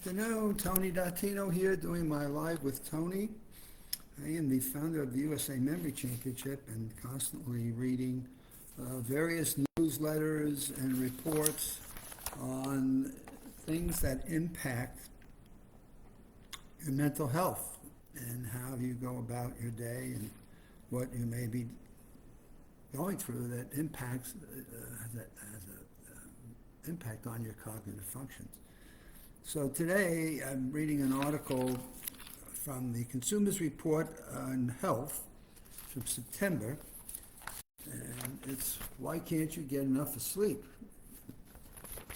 Afternoon, Tony Dattino here doing my Live with Tony. I am the founder of the USA Memory Championship and constantly reading various newsletters and reports on things that impact your mental health and how you go about your day and what you may be going through that impacts has a impact on your cognitive functions. So today I'm reading an article from the Consumers Report on Health from September, and it's why can't you get enough sleep?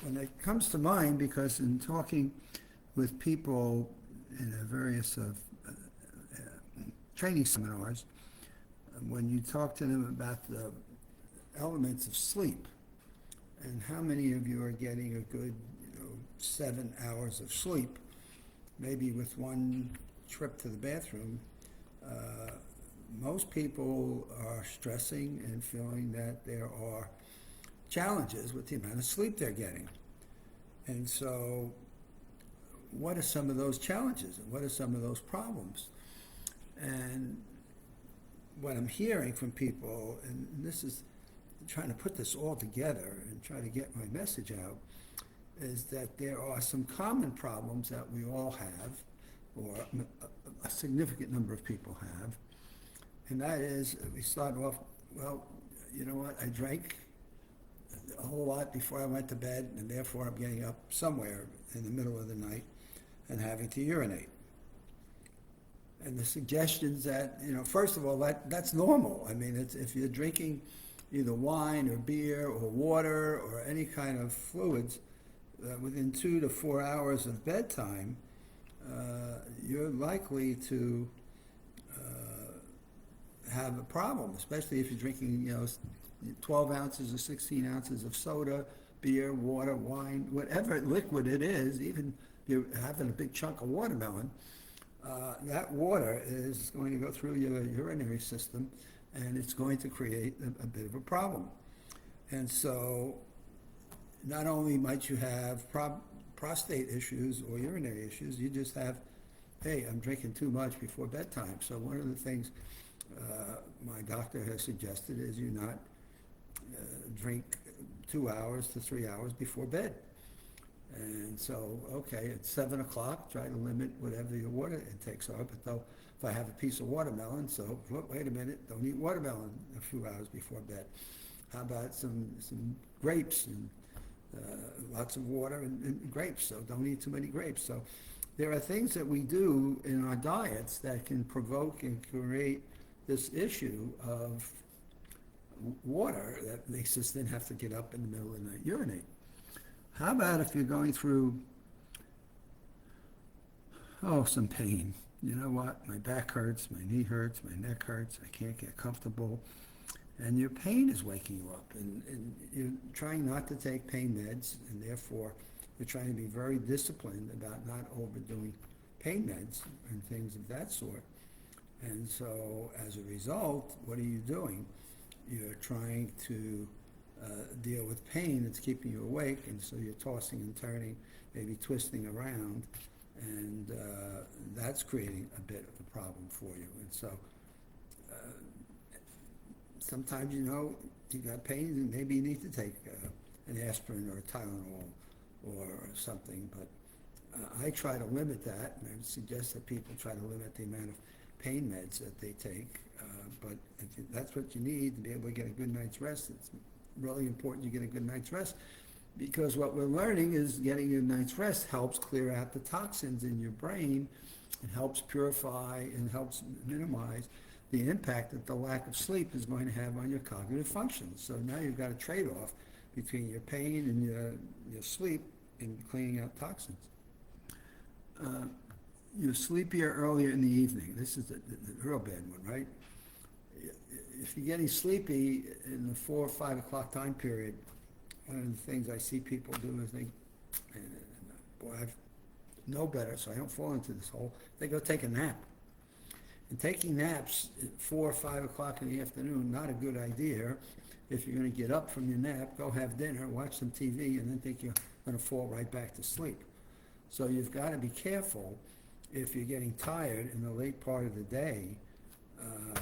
And it comes to mind because in talking with people in various training seminars, when you talk to them about the elements of sleep and how many of you are getting a good 7 hours of sleep, maybe with one trip to the bathroom, most people are stressing and feeling that there are challenges with the amount of sleep they're getting. And so what are some of those challenges and what are some of those problems? And what I'm hearing from people, and this is trying to put this all together and try to get my message out, is that there are some common problems that we all have, or a significant number of people have, and that is, we start off, well, you know what, I drank a whole lot before I went to bed, and therefore I'm getting up somewhere in the middle of the night and having to urinate. And the suggestions that, first of all, that's normal. I mean, if you're drinking either wine or beer or water or any kind of fluids, within 2 to 4 hours of bedtime, you're likely to have a problem, especially if you're drinking, 12 ounces or 16 ounces of soda, beer, water, wine, whatever liquid it is, even if you're having a big chunk of watermelon, that water is going to go through your urinary system, and it's going to create a bit of a problem. And so not only might you have prostate issues or urinary issues, you just have, hey, I'm drinking too much before bedtime. So one of the things my doctor has suggested is you not drink 2 hours to 3 hours before bed. And so, okay, at 7 o'clock, try to limit whatever your water intakes are. But though, if I have a piece of watermelon, so wait a minute, don't eat watermelon a few hours before bed. How about some grapes and lots of water and grapes, so don't eat too many grapes. So there are things that we do in our diets that can provoke and create this issue of water that makes us then have to get up in the middle of the night, urinate. How about if you're going through, some pain? You know what, my back hurts, my knee hurts, my neck hurts, I can't get comfortable. And your pain is waking you up, and you're trying not to take pain meds, and therefore you're trying to be very disciplined about not overdoing pain meds and things of that sort. And so as a result, what are you doing? You're trying to deal with pain that's keeping you awake, and so you're tossing and turning, maybe twisting around, and that's creating a bit of a problem for you. And so sometimes, you got pain and maybe you need to take an aspirin or a Tylenol or something, but I try to limit that, and I would suggest that people try to limit the amount of pain meds that they take, but if that's what you need to be able to get a good night's rest, it's really important you get a good night's rest, because what we're learning is getting a night's rest helps clear out the toxins in your brain, and helps purify and helps minimize the impact that the lack of sleep is going to have on your cognitive functions. So now you've got a trade-off between your pain and your sleep and cleaning out toxins. You're sleepier earlier in the evening. This is the real bad one, right? If you're getting sleepy in the 4 or 5 o'clock time period, one of the things I see people do is boy, I know better, so I don't fall into this hole. They go take a nap. And taking naps at 4 or 5 o'clock in the afternoon, not a good idea. If you're going to get up from your nap, go have dinner, watch some TV, and then think you're going to fall right back to sleep. So you've got to be careful if you're getting tired in the late part of the day. Uh,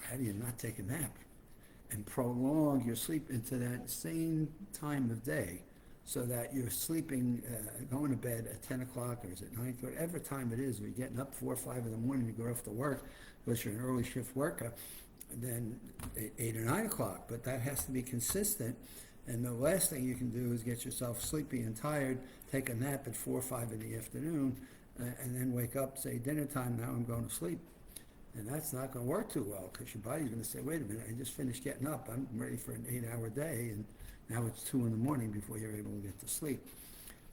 how do you not take a nap and prolong your sleep into that same time of day so that you're sleeping, going to bed at 10 o'clock or is it 9, whatever time it is, you're getting up 4 or 5 in the morning to go off to work, because you're an early shift worker, then 8 or 9 o'clock. But that has to be consistent. And the last thing you can do is get yourself sleepy and tired, take a nap at 4 or 5 in the afternoon, and then wake up, say, dinner time, now I'm going to sleep. And that's not going to work too well, because your body's going to say, wait a minute, I just finished getting up. I'm ready for an 8-hour day, and now it's 2 in the morning before you're able to get to sleep.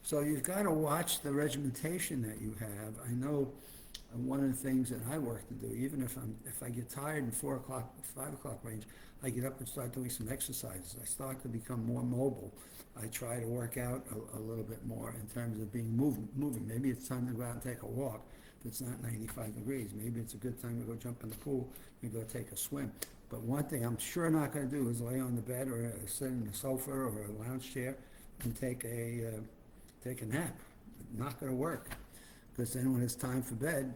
So you've got to watch the regimentation that you have. I know one of the things that I work to do, even if I get tired in 4 o'clock, 5 o'clock range, I get up and start doing some exercises. I start to become more mobile. I try to work out a little bit more in terms of being moving. Maybe it's time to go out and take a walk. If it's not 95 degrees, maybe it's a good time to go jump in the pool and go take a swim. But one thing I'm sure not going to do is lay on the bed or sit in the sofa or a lounge chair and take a nap. Not going to work, because then when it's time for bed,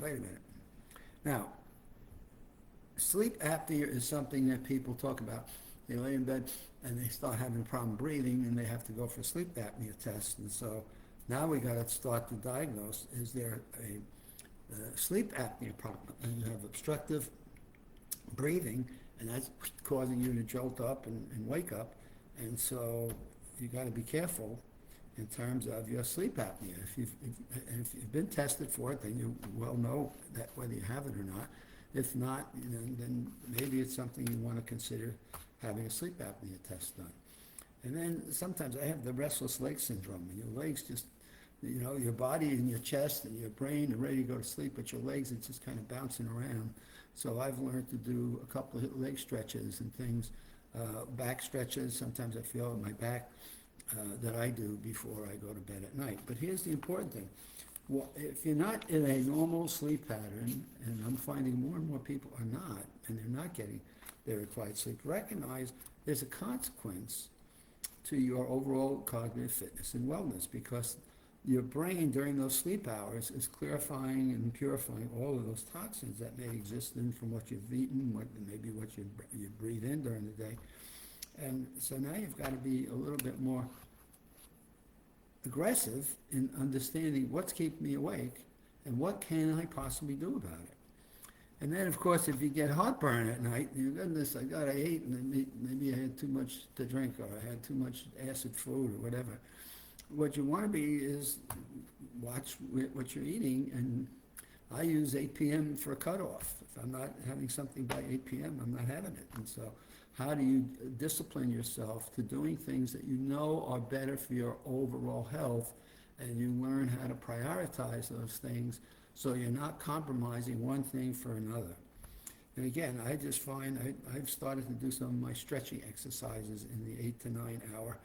wait a minute. Now, sleep apnea is something that people talk about. They lay in bed and they start having a problem breathing, and they have to go for a sleep apnea test. And so now we got to start to diagnose, is there a sleep apnea problem? And you have obstructive breathing, and that's causing you to jolt up and wake up. And so you got to be careful in terms of your sleep apnea. If you've been tested for it, then you well know that whether you have it or not. If not, then maybe it's something you want to consider having a sleep apnea test done. And then sometimes I have the restless leg syndrome, and your legs just, your body and your chest and your brain are ready to go to sleep, but your legs are just kind of bouncing around. So I've learned to do a couple of leg stretches and things, back stretches. Sometimes I feel in my back that I do before I go to bed at night. But here's the important thing. Well, if you're not in a normal sleep pattern, and I'm finding more and more people are not, and they're not getting their required sleep, recognize there's a consequence to your overall cognitive fitness and wellness, because your brain during those sleep hours is clarifying and purifying all of those toxins that may exist in from what you've eaten, maybe what you breathe in during the day. And so now you've got to be a little bit more aggressive in understanding what's keeping me awake and what can I possibly do about it. And then, of course, if you get heartburn at night, goodness, I ate, and maybe I had too much to drink, or I had too much acid food, or whatever. What you want to be is watch what you're eating, and I use 8 p.m. for a cutoff. If I'm not having something by 8 p.m., I'm not having it. And so how do you discipline yourself to doing things that you know are better for your overall health, and you learn how to prioritize those things so you're not compromising one thing for another. And again, I just find I've started to do some of my stretching exercises in the 8 to 9 hour.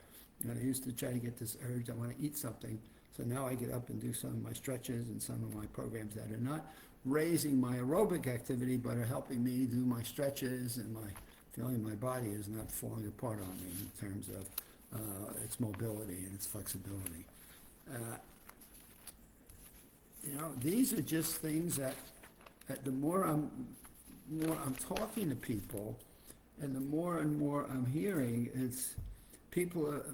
I used to try to get this urge, I want to eat something. So now I get up and do some of my stretches and some of my programs that are not raising my aerobic activity, but are helping me do my stretches, and my feeling my body is not falling apart on me in terms of its mobility and its flexibility. These are just things that the more I'm talking to people, and the more and more I'm hearing, it's people are,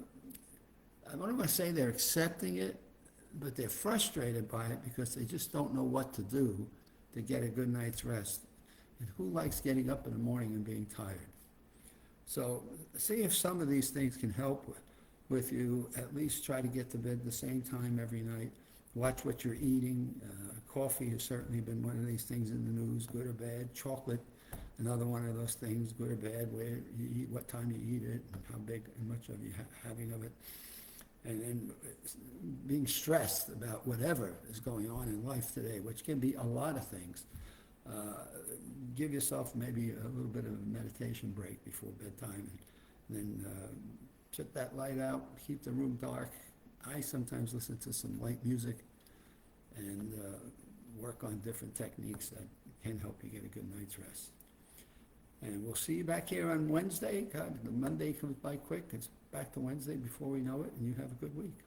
I don't want to say they're accepting it, but they're frustrated by it because they just don't know what to do to get a good night's rest. And who likes getting up in the morning and being tired? So see if some of these things can help with you. At least try to get to bed the same time every night. Watch what you're eating. Coffee has certainly been one of these things in the news, good or bad. Chocolate, another one of those things, good or bad, where you eat, what time you eat it, and how big and much of you having of it. And then being stressed about whatever is going on in life today, which can be a lot of things. Give yourself maybe a little bit of a meditation break before bedtime, and then shut that light out, keep the room dark. I sometimes listen to some light music and work on different techniques that can help you get a good night's rest. And we'll see you back here on Wednesday. God, the Monday comes by quick. It's back to Wednesday before we know it, and you have a good week.